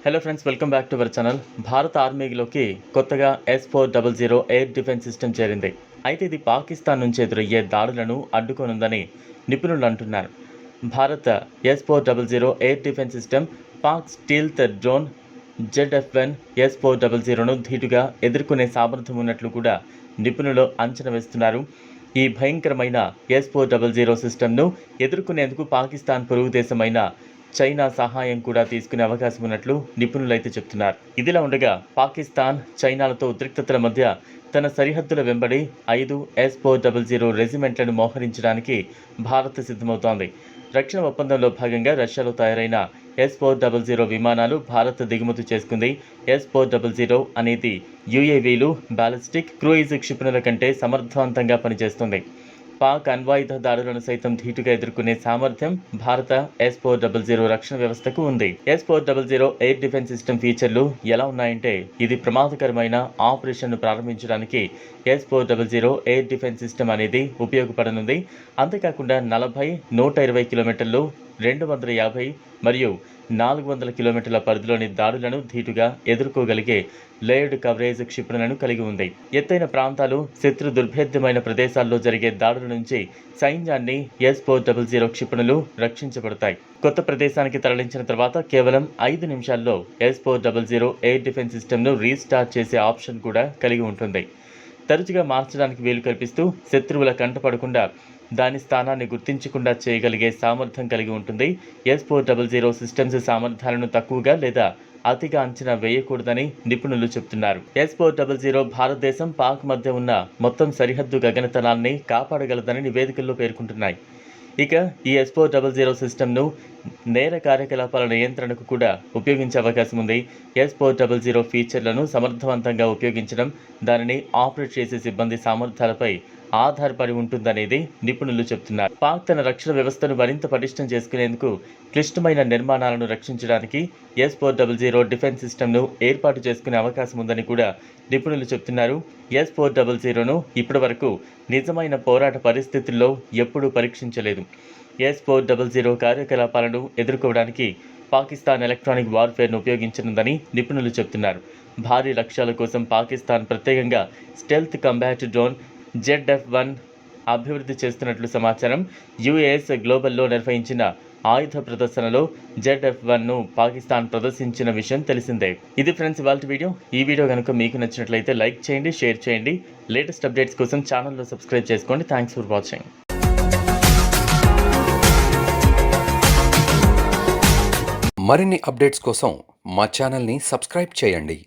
Hello friends, welcome back to our channel. భారత ఆర్మీలోకి కొత్తగా S-400 air defence system చేరింది. అయితే ఇది పాకిస్తాన్ నుంచి ఎదురయ్యే దాడులను అడ్డుకోనుందని నిపుణులు అంటున్నారు. భారత S-400 air defence system Pak stealth drone ZF-1 S-400ను ధీటుగా ఎదుర్కొనే సామర్థ్యం ఉన్నట్లు కూడా నిపుణులు అంచనా వేస్తున్నారు. ఈ భయంకరమైన S-400 సిస్టమ్ను ఎదుర్కొనేందుకు పాకిస్తాన్ పొరుగు దేశమైన చైనా సహాయం కూడా తీసుకునే అవకాశం ఉన్నట్లు నిపుణులైతే చెప్తున్నారు. ఇదిలా ఉండగా పాకిస్తాన్ చైనాలతో ఉద్రిక్తతల మధ్య తన సరిహద్దుల వెంబడి 5 S-400 రెజిమెంట్లను మోహరించడానికి భారత్ సిద్ధమవుతోంది. రక్షణ ఒప్పందంలో భాగంగా రష్యాలో తయారైన S-400 విమానాలు భారత్ దిగుమతి చేసుకుంది. S-400 అనేది UAVలు, బాలిస్టిక్, క్రూయిజ్ క్షిపణుల కంటే సమర్థవంతంగా పనిచేస్తుంది. పాక్ అణ్వాయుధ దాడులను సైతం ధీటుగా ఎదుర్కొనే సామర్థ్యం భారత S-400 రక్షణ వ్యవస్థకు ఉంది. S-400 ఎయిర్ డిఫెన్స్ సిస్టమ్ ఫీచర్లు ఎలా ఉన్నాయంటే, ఇది ప్రమాదకరమైన ఆపరేషన్ను ప్రారంభించడానికి S-400 ఎయిర్ డిఫెన్స్ సిస్టమ్ అనేది ఉపయోగపడనుంది. అంతేకాకుండా 40, 120 కిలోమీటర్లు, 250 మరియు 400 కిలోమీటర్ల పరిధిలోని దాడులను ధీటుగా ఎదుర్కోగలిగే లేయర్డ్ కవరేజ్ క్షిపణులను కలిగి ఉంది. ఎత్తైన ప్రాంతాలు, శత్రు దుర్భేద్యమైన ప్రదేశాల్లో జరిగే దాడుల నుంచి సైన్యాన్ని S-400 క్షిపణులు రక్షించబడతాయి. కొత్త ప్రదేశానికి తరలించిన తర్వాత కేవలం 5 నిమిషాల్లో S-400 ఎయిర్ డిఫెన్స్ సిస్టమ్ను రీస్టార్ట్ చేసే ఆప్షన్ కూడా కలిగి ఉంటుంది. తరచుగా మార్చడానికి వీలు కల్పిస్తూ శత్రువుల కంటపడకుండా దాని స్థానాన్ని గుర్తించకుండా చేయగలిగే సామర్థ్యం కలిగి ఉంటుంది. S-400 సిస్టమ్స్ సామర్థ్యాలను తక్కువగా లేదా అతిగా అంచనా వేయకూడదని నిపుణులు చెబుతున్నారు. S-400 భారతదేశం, పాక్ మధ్య ఉన్న మొత్తం సరిహద్దు గగనతలాన్ని కాపాడగలదని నివేదికల్లో పేర్కొంటున్నాయి. ఇక ఈ S-400 సిస్టమ్ను నేర కార్యకలాపాల నియంత్రణకు కూడా ఉపయోగించే అవకాశం ఉంది. S-400 ఫీచర్లను సమర్థవంతంగా ఉపయోగించడం, దానిని ఆపరేట్ చేసే సిబ్బంది సామర్థ్యాలపై ఆధారపడి ఉంటుందనేది నిపుణులు చెబుతున్నారు. పాక్ తన రక్షణ వ్యవస్థను మరింత పటిష్టం చేసుకునేందుకు క్లిష్టమైన నిర్మాణాలను రక్షించడానికి S-400 డిఫెన్స్ సిస్టమ్ను ఏర్పాటు చేసుకునే అవకాశం ఉందని కూడా నిపుణులు చెబుతున్నారు. S-400ను ఇప్పటివరకు నిజమైన పోరాట పరిస్థితుల్లో ఎప్పుడూ పరీక్షించలేదు. S-400 కార్యకలాపాలను ఎదుర్కోవడానికి పాకిస్తాన్ ఎలక్ట్రానిక్ వార్ఫేర్ను ఉపయోగించనుందని నిపుణులు చెబుతున్నారు. భారీ లక్ష్యాల కోసం పాకిస్తాన్ ప్రత్యేకంగా స్టెల్త్ కంబాట్ డ్రోన్ ZF-1 అభివృద్ధి చేస్తున్నట్లు సమాచారం. US గ్లోబల్లో నిర్వహించిన ఆయుధ ప్రదర్శనలో ZF-1ను పాకిస్తాన్ ప్రదర్శించిన విషయం తెలిసిందే. ఇది ఫ్రెండ్స్ ఇవాల్టి వీడియో. ఈ వీడియో కనుక మీకు నచ్చినట్లయితే లైక్ చేయండి, షేర్ చేయండి. లేటెస్ట్ అప్డేట్స్ కోసం ఛానల్లో సబ్స్క్రైబ్ చేసుకోండి. Thanks for watching. మరిన్ని అప్డేట్స్ కోసం మా ఛానల్ని సబ్స్క్రైబ్ చేయండి.